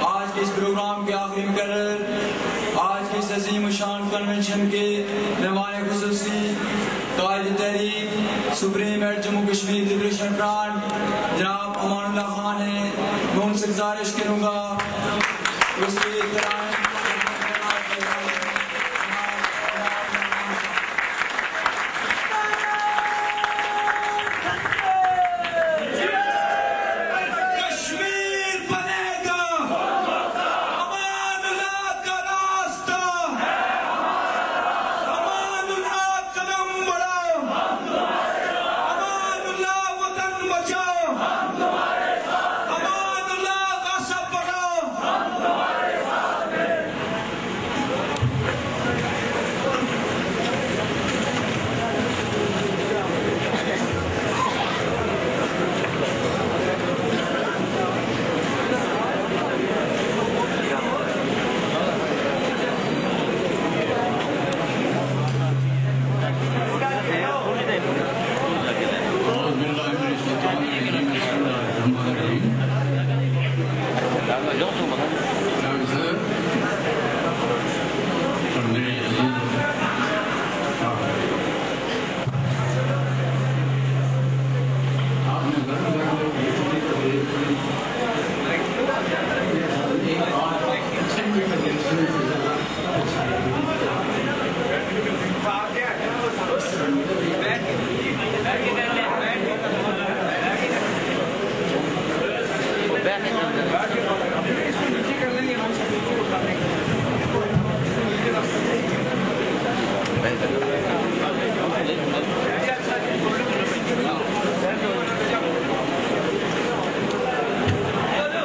آج کے اس پروگرام کے آخری مقرر آج کے اس عظیم الشان کنونشن کے مہمان خصوصی قائد تحریک سپریم ایڈ جموں کشمیر لبریشن فرنٹ جناب امان اللہ خان ہیں. میں ان سے گزارش کروں گا اس کے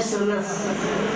SLF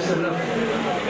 SLF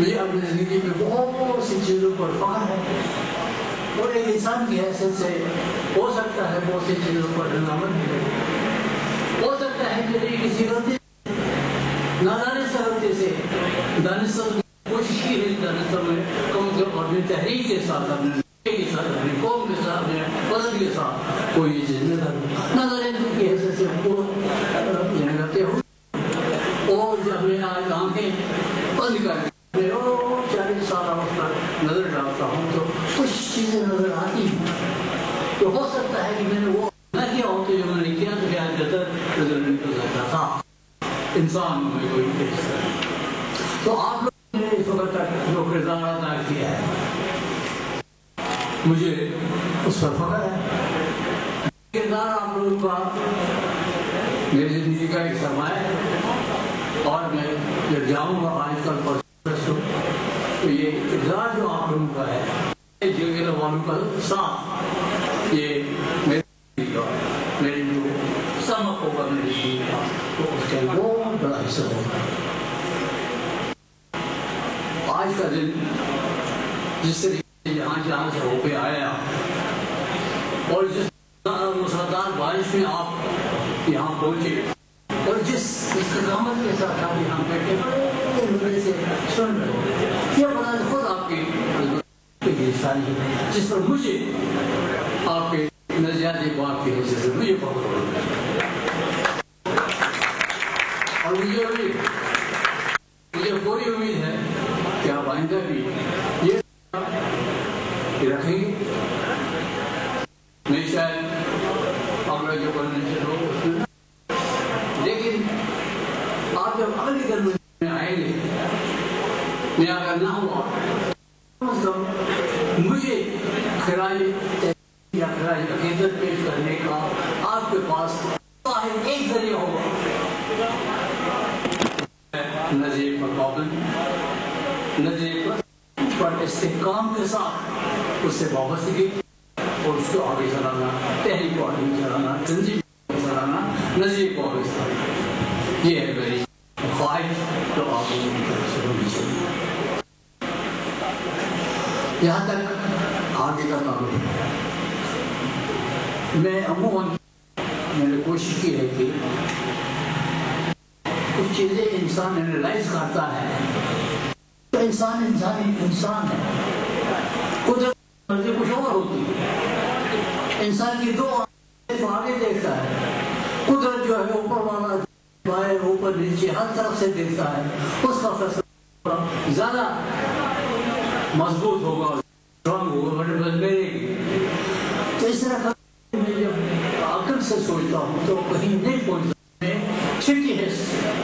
مجھے اپنی زندگی میں بہت سی چیزوں پر فخر ہے، اور ایک انسان کی حیثیت سے ہو سکتا ہے بہت سی چیزوں پر رضامند ہے، ہو سکتا ہے کہ میری کسی غلطی نادانے سے غلطی سے دانستہ کوشش کی ہے، دانستہ میں کم سے کم اپنی تحریک کے ساتھ، اپنے کے ساتھ، اپنی قوم کے ساتھ، اپنے وطن کے ساتھ کوئی چیز نہ کروں، نادانے کی حیثیت سے کو کرتے ہوں، اور جب میں آج آنکھیں بند کر کے 40 سال اس پر نظر ڈالتا ہوں تو کچھ چیزیں نظر آتی ہیں، تو ہو سکتا ہے کہ میں نے وہ نہ کیا ہو تو جو میں نے کیا تو شاید بہتر نظر نکل سکتا تھا انسان میں کوئی حصہ۔ تو آپ لوگوں نے اس وقت تک جو کردار ادا کیا ہے مجھے اس پر فخر ہے۔ کردار آپ لوگوں کا میری زندگی کا ایک سرمایہ ہے، اور میں جب جاؤں گا آج کل پرسوں تو یہ کردار جو آپ لوگوں کا ہے جیل والوں کا ساتھ، یہ میری جو سبق ہوگا میری زندگی کا تو اس کا بہت بڑا حصہ ہوگا۔ آج کا دن جس طریقے سے جہاں سے ہو کے آیا اور جس مسلسل بارش میں آپ یہاں پہنچے اور جس استقامت کے ساتھ آپ یہاں بیٹھے بڑے سے سن رہے یہ بڑا خود آپ کی نشانی ہے جس پر مجھے آپ کے نظریات باپ کی حیثیت سے مجھے فخر ہو رہا ہے، اور مجھے پوری امید ہے کہ آپ آئندہ بھی یہ رکھیں گے۔ میں شاید اگلا جو کنونشن ہو اس میں، لیکن آپ جب اگلی کنونشن میں آئیں گے میں اگر نہ ہوا مجھے خراج یا خراج عقیدت پیش کرنے کا آپ کے پاس ایک ذریعہ ہوگا، نظریے پر پابند، نظریے پر استحکام کے ساتھ اس سے وابستگی اور اس کو آگے چلانا، تحریک کو آگے چلانا، تنظیم کو چلانا، نظریے کو آگے چلانا، یہ ہے میری خواہش جو آپ لوگوں کی طرف سے ہونی چاہیے۔ یہاں تک آگے کا تعلق میں عموماً میں نے کوشش کی ہے کہ کچھ چیزیں انسان انالائز کرتا ہے تو انسان ہے، قدرت مرضی کچھ اور ہوتی ہے، انسان کی دو آگے دیکھتا ہے، قدرت جو ہے اوپر والا بائیں اوپر نیچے ہر طرف سے دیکھتا ہے، اس کا فیصلہ زیادہ مضبوط ہوگا، اسٹرانگ ہوگا میرے لیے۔ تو اس طرح میں جب عقل سے سوچتا ہوں تو کہیں نہیں پہنچتا، میں چھٹی حص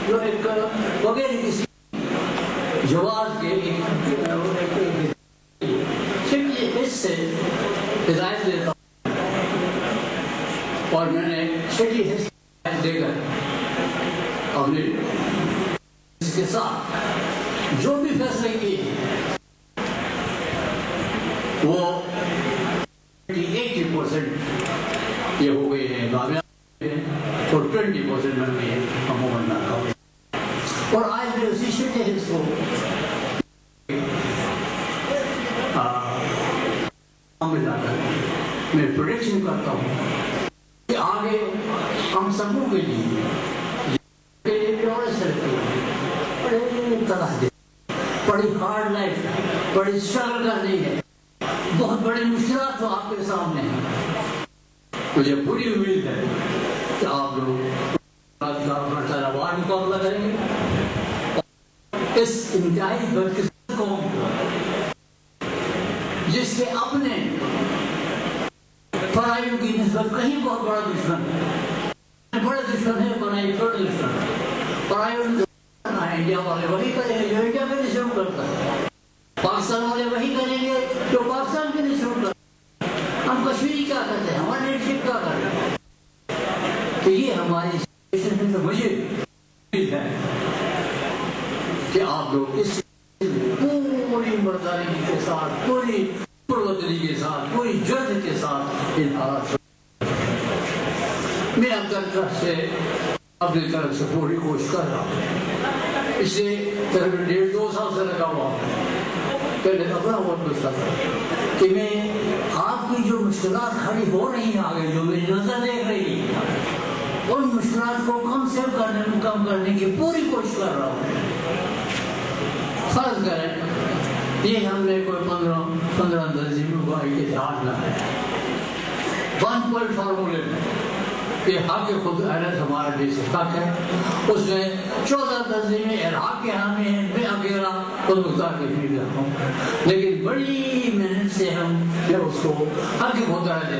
جو ایک بغیر کسی جواز کے چھٹی حص سے ہدایت دیتا ہوں، اور میں نے چھٹی حص دے کر اپنے اس کے ساتھ جو بھی فیصلے کیے وہ 80% یہ ہو گئے ہیں کامیاب ہیں، اور 20% بن گئے ہیں عموماً ناکام۔ اور آج میں اسی چھٹے حص کو لا کر میں پروڈکشن کرتا ہوں کہ آگے ہم سبوں کے لیے بڑی ہارڈ لائف ہے، بڑی اسٹرگل کرنی ہے، بہت بڑی مشکلات تو آپ کے سامنے ہیں۔ مجھے پوری امید ہے کہ آپ لوگ مقابلہ کریں گے، اس انتہائی بدقسمت قوم کو جس کے اپنے پرائیوں کی نسبت کہیں بہت بڑا دشمن ہے، بڑے دشمن ہے، پرائی چھوٹے دشمن ہے، پرائیوں انڈیا والے وہی کریں گے جو انڈیا میں نہیں شروع کرتا ہے، پاکستان والے وہی کریں گے جو پاکستان میں نہیں شروع کرتا ہے، ہم کشمیری کیا کرتے ہیں، ہمارا لیڈرشپ کیا کرتے ہیں۔ تو یہ ہماری سچویشن ہے، تو مجھے امید ہے کہ آپ لوگ اس پوری مردانگی کے ساتھ، پوری پروتری کے ساتھ، پوری جرد کے ساتھ ان حالات میں اپنی طرف سے پوری کوشش کر رہا ہوں۔ پچھلے تقریباً 1.5-2 سال سے لگا ہوا پہلے اپنا بہت پوچھتا تھا کہ میں آپ کی جو مشکلات کھڑی ہو رہی ہیں آگے جو میری نظر دیکھ رہی ہے ان مشکلات کو کم کرنے کی پوری کوشش کر رہا ہوں. فرض کریں یہ ہم نے کوئی 15 تنظیموں کا اتحاد لایا 1 پوائنٹ فارمولے میں کہ حق خود ارادہ ہمارا دیش حق ہے. اس میں 14 تنظیمیں عراق کے حامی ہیں, میں اکیلا خود مختار کشمیر کا ہوں, لیکن بڑی محنت سے ہم نے اس کو حق خود ارادہ دے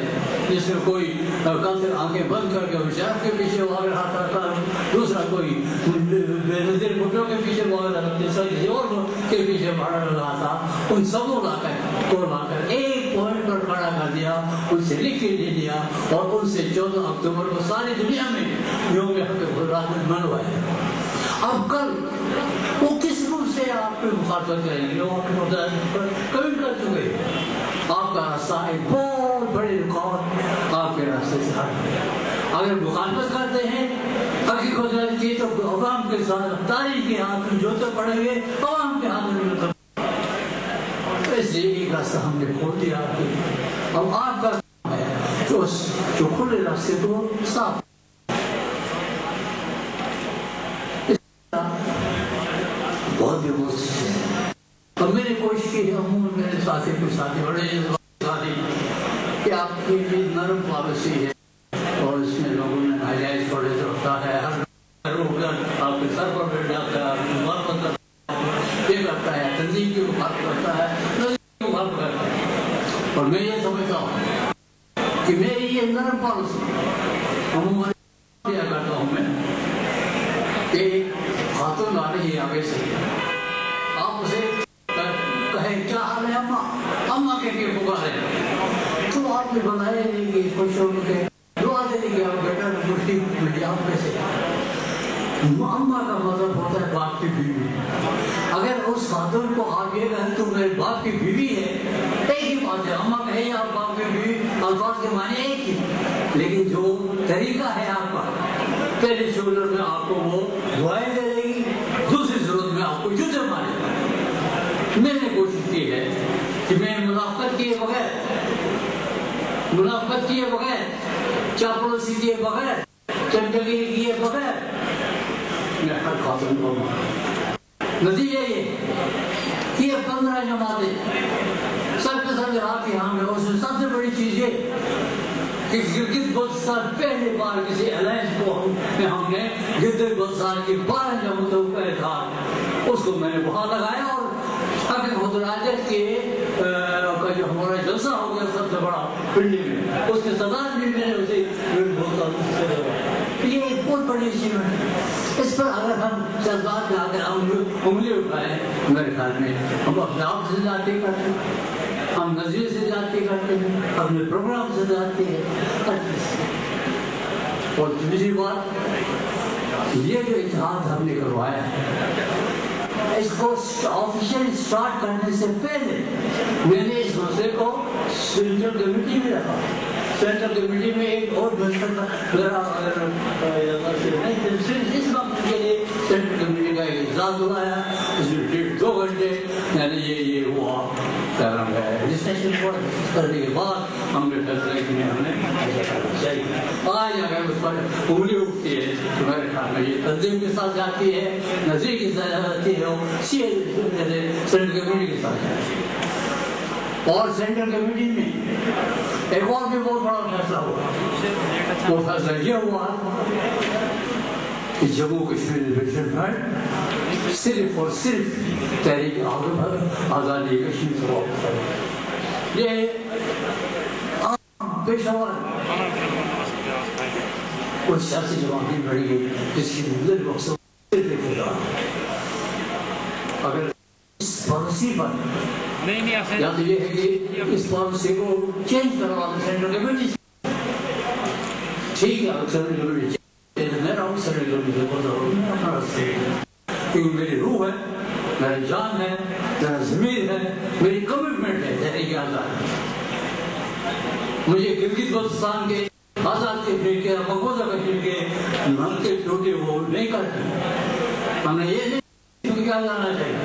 جس میں کوئی کانسل آنکھیں بند کر کے شرف کے پیچھے بھاگ رہا تھا, دوسرا کوئی بے نظیر بھٹو کے پیچھے بھاگ رہا تھا, تیسرا کسی اور کے پیچھے بھاگ رہا تھا. ان سب کو لا کر ایک پوائنٹ پر کھڑا کر دیا, ان سے لکھ کے دے دیا اور ان سے 14 اکتوبر کو ساری دنیا میں یوم حق خدرات منوائے. اب کل وہ کس روح سے آپ پہ مخاطبت کریں گے؟ وہ کبھی کر چکے. آپ کا راستہ ایک بہت بڑی رکاوٹ آپ کے راستے سے ہٹ گیا. اگر مخالفت کرتے ہیں حقیقی قدرت کی تو عوام کے ساتھ تاریخ کے ہاتھ میں جوتے پڑیں گے, عوام کے ہاتھ میں ایسے ایک راستہ ہم نے کھول دیا. اب آپ کا ہے جو کھلے راستے کو صاف بہت بھی کوشش ہے. اب میں نے کوشش کی عموماً میرے ساتھی بڑے ساتھی کہ آپ کی نرم پالیسی ہے اور اس میں لوگوں نے ناجائز چھوڑے سے ہوتا ہے, ہر آپ کے سر پر بیٹھ جاتا ہے, آپ کی مخالفت کرتا ہے, یہ کرتا ہے, تنظیم کی مخالفت کرتا ہے, نظر کی مخالفت کرتا ہے. اور میں یہ سمجھتا ہوں کہ میری یہ نرم پالیسی عموماً کیا کرتا ہوں میں کہ خاتون آ رہی ہے آگے سے, آپ اسے کہیں کیا حال ہے اماں, اماں کے لیے پکارے تو آپ نے بنائے نہیں کہ خوش ہو کے دعا دے دیں کہ آپ بیٹا خوشی ملی آپ کیسے. اماں کا مطلب ہوتا ہے باپ کی بیوی. اگر اس خاتون کو آپ یہ کہیں تو میرے باپ کی بیوی ہے, ایک ہی بات ہے. اماں کہیں آپ باپ کی بیوی, الفاظ کے معنی ایک ہی, لیکن جو طریقہ ہے آپ کا, پہلی ضرورت میں آپ کو وہ دعائیں دے دے گی, دوسری ضرورت میں آپ کو جوتے مارے گا. میں نے کوشش کی ہے کہ میں منافقت کیے بغیر چاپلوسی کیے بغیر چمچگیری کیے بغیر میں ہر خاتون کو مارا. نتیجہ یہ کہ یہ 15 جماعتیں سب کے سب رات یہاں میں, اس میں سب سے بڑی چیز یہ کہ گلگت بلتستان پہلی بار کسی الائنس کو ہم نے گلگت بلتستان کی 12 جماعتوں کا اتحاد اس کو میں نے وہاں لگایا. اور حق خدراجت کے کا جو ہمارا جلسہ ہو گیا سب سے بڑا پنڈی میں, اس کے صدارت بھی میں نے اسے یہ ایک بہت بڑی اچیومنٹ ہے. اس پر اگر ہم جذبات میں آ کر انگلی اٹھائیں, میرے خیال میں ہم اپنے آپ سے زیادتی کرتے ہیں, ہم نظریے سے زیادتی کرتے ہیں, اپنے پروگرام سے زیادتی ہے. اور دوسری بات یہ جو اتحاد ہم نے کروایا ہے, اس کو آفیشیل سٹارٹ کرنے سے پہلے میں نے اس مسئلے کو سینٹرل کمیٹی میں رکھا. سینٹرل کمیٹی میں ایک اور مسئلہ اس وقت کے لیے سینٹرل کمیٹی کا ایک اجلاس بلایا, اس میں 1.5-2 گھنٹے یعنی یہ ہوا رجسٹریشن کرنے کے بعد ہم نے فیصلہ کیا ہم نے چاہیے. آج اگر اس پر انگلی اٹھتی ہے تو میرے خیال میں یہ تنظیم کے ساتھ جاتی ہے, نظیر کے ساتھ جاتی ہے, سینٹرل کمیٹی کے ساتھ جاتی ہے. اور سینٹرل کمیٹی میں ایک اور بھی بہت بڑا فیصلہ ہوا. وہ فیصلہ یہ ہوا کہ جموں کشمیر لبریشن فرنٹ صرف اور صرف تحریک آزادی کشمیر سے واپس آئے. یہ عام پیشاور کوئی سیاسی جماعت نہیں بڑھی گئی جس کی مقصد اگر اس پالیسی پر یا تو یہ ہے کہ اس پالیسی کو چینج کروا دیں سینٹرل کمیٹی سے, ٹھیک ہے اگر سینٹرل کمیٹی میرا ہوں سینٹرل کمیٹی سے بہت ضرور میں اپنا راستے کیونکہ میری روح ہے, میری جان ہے, میرا ضمیر ہے, میری کمٹمنٹ ہے تحریک آزاد. مجھے گلگت بلتستان کے آزاد کشمیر کے مقبوضہ کشمیر کے نل کے ٹوٹے وہ نہیں کرتے. ہم نے یہ نہیں تمہیں کیا جانا چاہیے؟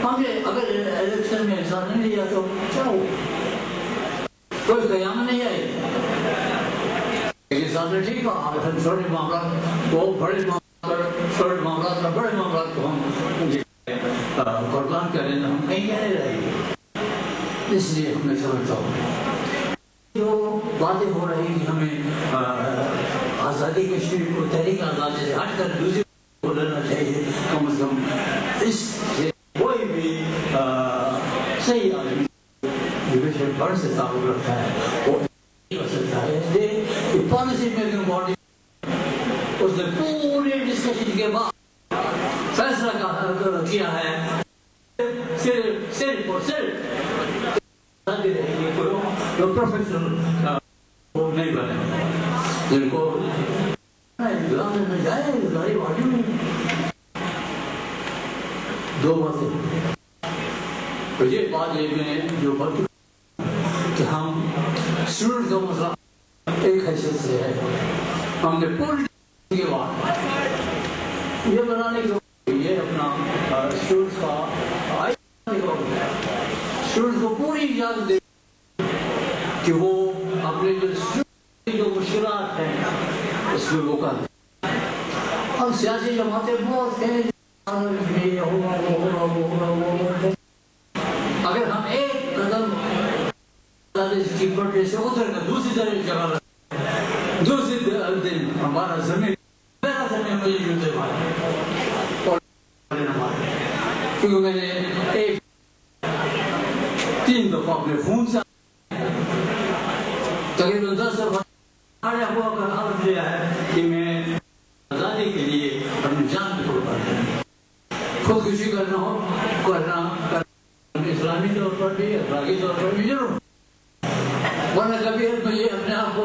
ہم اگر الیکشن میں حصہ نہیں لیا تو کیا ہو؟ کوئی قیام نہیں آئی. ساتھ ٹھیک ہے چھوٹے معاملات وہ بڑے معاملات چھوٹے معاملات کا بڑے معاملات کو ہم قربان کریں تو ہم کہیں نہیں رہے گی. اس لیے میں سمجھتا ہوں جو باتیں ہو رہی کہ ہمیں آزادی کشمیر کو تحریک آزادی سے ہٹ کر دوسری کو لینا چاہیے کم از کم اس سے کوئی بھی صحیح آدمی جو بڑھ سے تعلق رکھتا ہے وہ کر سکتا ہے. اس لیے کہ پالیسی میکنگ باڈی اس نے پورے ڈسکشن کے بعد فیصلہ کیا ہے صرف اور صرف جو پروفیشنل نہیں بنے جن کو جائے گاڑی والی میں دو باتیں. تو یہ بات یہ میں جو بات کہ ہم اسٹوڈنٹ کا مسئلہ ایک حیثیت سے ہے. ہم نے پوری کے بعد یہ بنانے کے یہ اپنا اسٹوڈنٹ کا اسٹوڈنٹ کو پوری اجازت دے کہ وہ اپنے جو مشکلات ہیں اس میں وہ کر. ہم سیاسی جماعتیں بہت ہیں اگر ہم ایک قدم کی پٹے سے اتر کر دوسری طرف جگہ دوسری دن ہمارا زمین میرا زمین مجھے جوتے مارے اور کیونکہ میں نے ایک 3 دفعہ اپنے خون سے تقریباً 10 دفعہ ہوا کر عرض لیا ہے کہ میں آزادی کے لیے اپنی جان کو قربان کروں. خودکشی کرنا اسلامی طور پر بھی اخلاقی طور پر بھی ضرور ورنہ کبھی مجھے اپنے آپ کو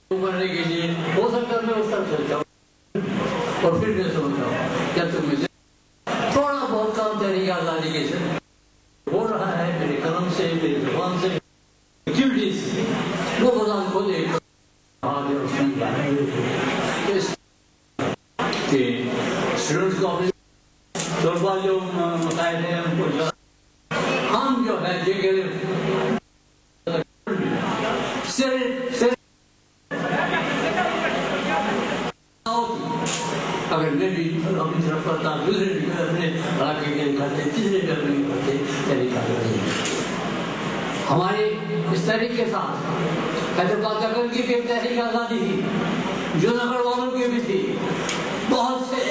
کرنے کے لیے ہو سکتا ہے میں اس طرف چلتا ہوں اور پھر میں سمجھتا ہوں جب تک مجھے تھوڑا بہت کام تحریک آزادی کے سے ہو رہا ہے میرے قلم سے میری زبان سے ایکٹیویٹیز وہ بتا خود ایک کہ اسٹوڈنٹس کو اپنے طلبا جو مسائل ہیں ان کو ہم جو ہے یہ اگر میں بھی اپنی طرف کرتا دوسرے بھی اپنے علاقے کے لیے کرتے تیسرے بھی اپنے کرتے طریقہ کرتے. ہمارے اس تحریک کے ساتھ حیدرآباد نگر کی بھی ایک تحریک آزادی تھی جو نگر والوں کی بھی تھی بہت سے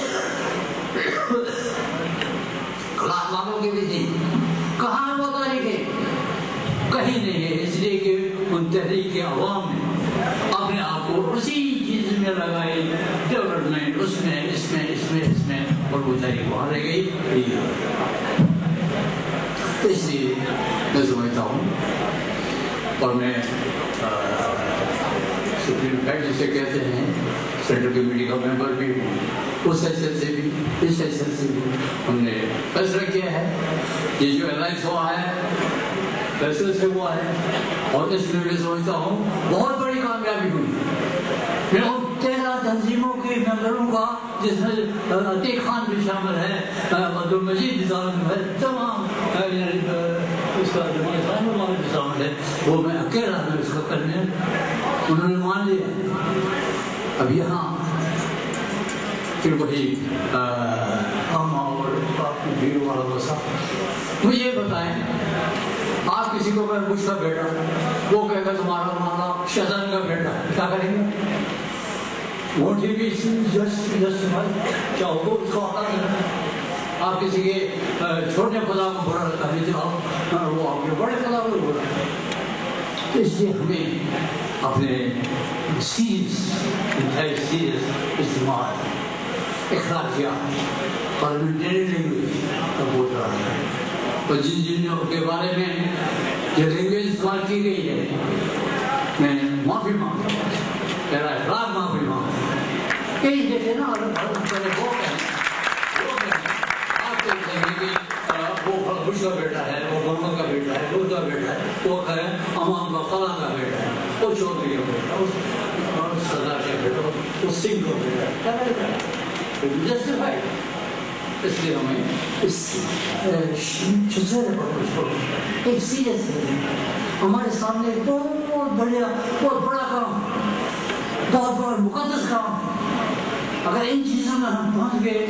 کلاس والوں کی بھی تھی. کہاں ہے وہ تاریخیں؟ کہیں نہیں ہے. اس لیے کہ ان تحریک کے عوام نے اپنے آپ کو اسی چیز میں لگائی ڈیولپمنٹ اس میں اور وہ تحریک وہاں رہ گئی. اس لیے میں سمجھتا ہوں اور میں سپریم فیڈ جسے کہتے ہیں سینٹرل کمیٹی کا ممبر بھی ہوں اس حیثیت سے بھی اس حیثیت سے بھی ہم نے فیصلہ کیا ہے. یہ جو الائنس ہوا ہے فیصلے سے ہوا ہے اور اس میں میں سمجھتا ہوں بہت بڑی کامیابی ہوئی. میں ان 13 تنظیموں کے ممبروں کا جس میں عتیق خان بھی شامل ہے عبد المجید بھی شامل ہے تمام اس کا بھی شامل ہے وہ میں اکیلا ہوں اس کا کرنے انہوں نے مان لیا. اب یہاں پھر وہی ہم اور آپ کی بھیڑ والا بسا مجھے یہ بتائیں آپ کسی کو اگر مجھ کا بیٹا وہ کہے گا تمہارا معاملہ شہزادی کا بیٹا کیا کریں گے؟ ووٹ ہی بھی کیا ہوگا اس کو آتا نہیں. آپ کسی کے چھوٹے خدا کو برا لگتا ہے وہ آپ کے بڑے خدا کو برا. اس لیے ہمیں اپنے انتہائی سیریس استعمال اخلاقیات پارلیمنٹری لینگویج کا بول رہا ہے اور جن کے بارے میں جو لینگویج استعمال کی گئی ہے میں معافی مانگتا ہوں. میرا اخلاق معافی مانگتا ہوں. کہیں دیکھے نا آپ کہیں گے وہ خوش کا بیٹا ہے وہ محمد کا بیٹا ہے وہ کا بیٹا ہے وہ ہے امام کا فلاں کا بیٹا ہے وہ چودھری کا بیٹا سردار کا بیٹا وہ سنگھ کا بیٹا ہے جسٹیفائی اس لیے ہمیں اس ایک سیریس ہے ہمارے سامنے بہت بڑا کام، بہت بڑا مقدس کام. اگر ان چیزوں میں ہم پہنچ گئے،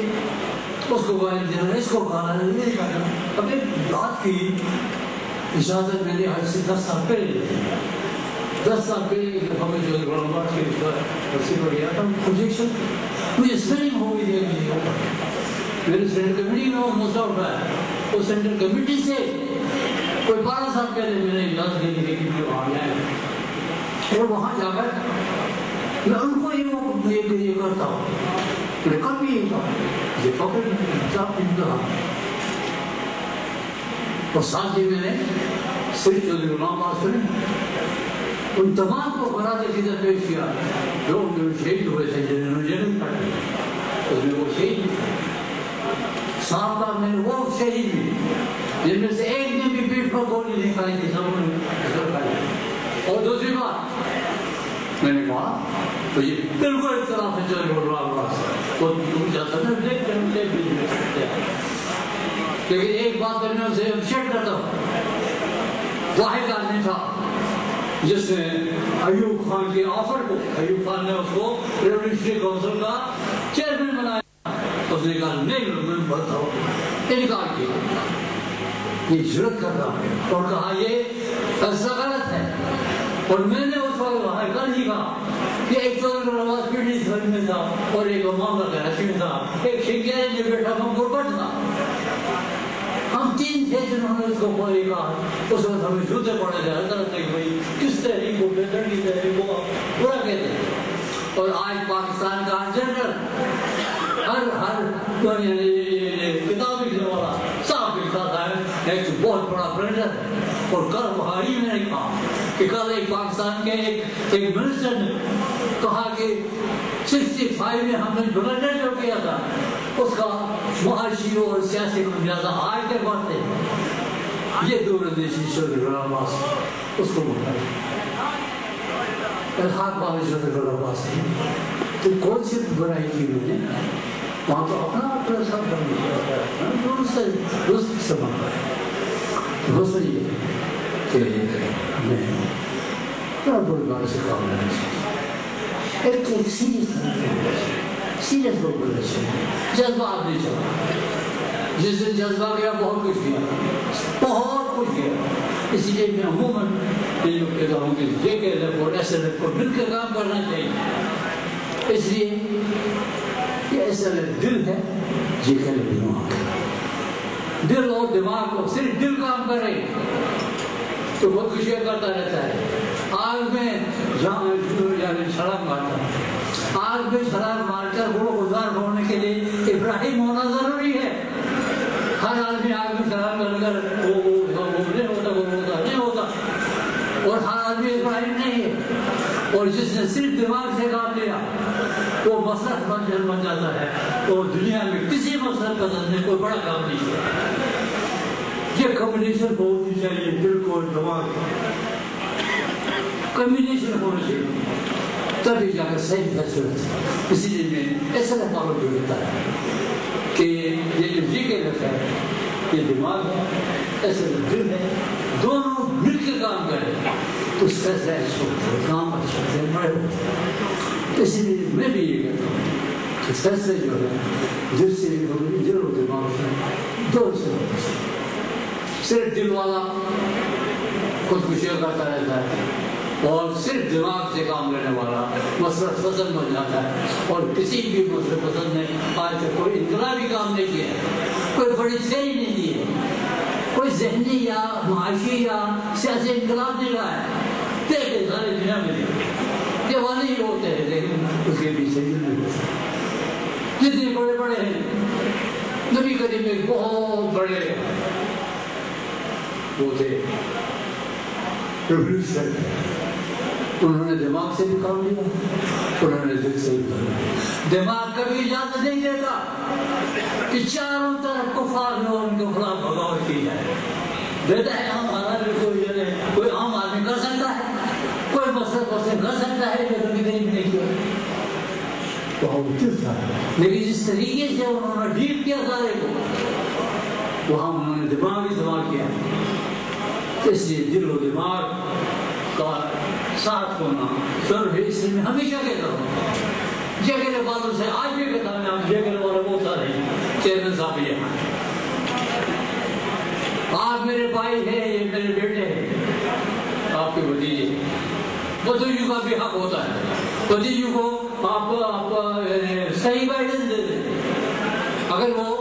اس کو گالی دینا، اس کو گانا نہیں کرنا. اب ایک بات کی اجازت میں نے آج سے 10 سال پہلے لی تھی. 10 سال پہلے جب ہمیں جو گرامباد کے برسی پر گیا تھا مجھے اسپیلنگ ہو گئی ہے. میرے سینٹر کمیٹی میں وہ مسئلہ اٹھایا. اس سینٹر کمیٹی سے کوئی 12 سال پہلے میں نے اجازت دے دی کہ مجھے وہاں جائیں، اور وہاں جا کر میں ان کو یہ کرتا ہوں. میں کل بھی یہ کہا یہ پکڑ انتہا. اور ساتھ ہی میں نے سری چودھری غلام آباد سے ان تمام کو براد عقیدت پیش کیا جو شہید ہوئے تھے جنرل پارٹی اس میں وہ شہید صاحب میں وہ شہید بھی جن میں سے ایک نے بھی پیٹ پر گولی نہیں کھائی تھی، سب نے کھائی. اور دوسری بات میں نے کہا تو یہ بالکل اختلاف ہے چودھری غلام آباد سے. وہ جاتا نا لیکن ایک بات میں اسے شیئر کرتا ہوں. واحد آدمی تھا جس نے ایوب خان کے آفر کو، ایوب خان نے اس کو ریولیوشنری کونسل کا چیئرمین بنایا. اس نے کہا نہیں میں بتاؤ، انکار کیا. یہ جرأت کر رہا ہے اور کہا یہ فیصلہ غلط ہے. اور میں نے اس وقت وہاں کل ہی کہا کہ ایک چودھری نواز پیڑھی میں تھا اور ایک معاملہ کراچی میں تھا، ایک شنگیری جو بیٹا ہم گربٹ تھا. ہم 3 تھے جنہوں نے اس کو کوئی کہا. اس وقت ہمیں جوتے پڑے تھے حضرت کہ بھائی کس تحریک کو بہتر کی تحریک کو برا کہتے ہیں. اور آج پاکستان کا جنرل ہر کتاب لکھنے والا صاحب لکھتا تھا ایک بہت بڑا پرنٹر. اور کل وہاں ہی میں نے کہا کہ کل ایک پاکستان کے ایک منسٹر نے کہا کہ 65 میں ہم نے بلنڈر جو کیا تھا اس کا معاشی اور سیاسی خمیازہ آج تک بڑھتے ہیں. یہ دور دیشی چودھری غلام آباد اس کو بتایا الحاق بابی چودھری غلام آباد سے تو کون سی برائی کی میں نے وہاں تو اپنا سب بن گیا دوست سے بنا ہے. دوست یہ کہ میں بڑا بڑی بات سے کام لینا چاہتا ایک سیریس لوگ بولنا چاہیے. جذبہ آپ نہیں چاہتا. جس نے جذبہ کیا بہت کچھ کیا، بہت کچھ کیا. اس لیے میں عموماً یہ کہتا ہوں کہ یہ کہ اور ایسے کو مل کے کام کرنا چاہیے. اس لیے یہ ایسا دل ہے یہ کہ دماغ، دل اور دماغ کو صرف دل کام کرے تو بہت خوشیاں کرتا رہتا ہے. آگ میں چھڑانگ مارتا ہے، آگ میں چھڑانگ مار کر وہ گزار ہونے کے لیے ابراہیم ہونا ضروری ہے. ہر آدمی آگ میں چھڑانگ کر کر وہ نہیں ہوتا اور ہر آدمی ابراہیم نہیں ہے. اور جس نے صرف دماغ سے کام لیا وہ مسلک بن جاتا ہے. اور دنیا میں کسی مسلک کا نے کوئی بڑا کام نہیں کیا. یہ کمبینیشن ہونی چاہیے، دل کو اور دماغ کمبینیشن ہونا چاہیے تبھی جا کر صحیح فیصلہ. اسی لیے میں ایسا فالو کرتا ہے کہ یہ جو جی کے رکھا ہے یہ دماغ ہے، ایسے دل ہے، دونوں مل کے کام کریں تو فیصلہ اچھا ہوتا ہے، کام اچھا ہوتا ہے، بڑے ہوتے ہیں. اسی لیے میں بھی یہ کہتا ہوں کہ فیصلے جو ہے دل سے دل اور دماغ سے دو سے ہوتے ہیں. صرف دل والا خودکشیاں کرتا رہتا ہے اور صرف دماغ سے کام لینے والا مسئلہ پسند بن جاتا ہے. اور کسی بھی مسئلہ پسند نے آج تک کوئی انقلابی کام نہیں کیا ہے، کوئی بڑی تھیوری نہیں دی ہے، کوئی ذہنی یا معاشی یا سیاسی انقلاب نہیں رہا ہے. دیکھیں ساری دنیا میں یہ والے ہی ہوتے ہیں لیکن اس کے پیچھے نہیں ہوتے. جتنے بڑے بڑے ہیں نبی کریم ایک بہت بڑے وہ تھے انہوں نے دماغ سے بھی کام لیا، انہوں نے دل سے بھی کام لیا. دماغ کبھی اجازت نہیں دیتا کہ چاروں طرف کفار میں ان کے خلاف بغاوت کی جائے. دیتا ہے ہمارا کوئی عام آدمی کر سکتا ہے، کوئی مسئلہ پسند کر سکتا ہے جو کبھی نہیں کیا. وہاں دل تھا، لیکن جس طریقے سے انہوں نے ڈیل کیا سارے کو، وہاں انہوں نے دماغ استعمال کیا. اس لیے دل و دماغ کا ساتھ ہونا ضرور ہے. اس لیے میں ہمیشہ کہتا ہوں، جگہ والوں سے آج بھی کہتا ہوں، آپ جگہ والوں بہت سارے چیئرمین صاحب یہاں، آپ میرے بھائی ہیں، یہ میرے بیٹے ہیں، آپ کے بھتیجے. بھتیجوں کا بھی حق ہوتا ہے، بھتیجوں کو آپ صحیح گائیڈنس دے دیں. اگر وہ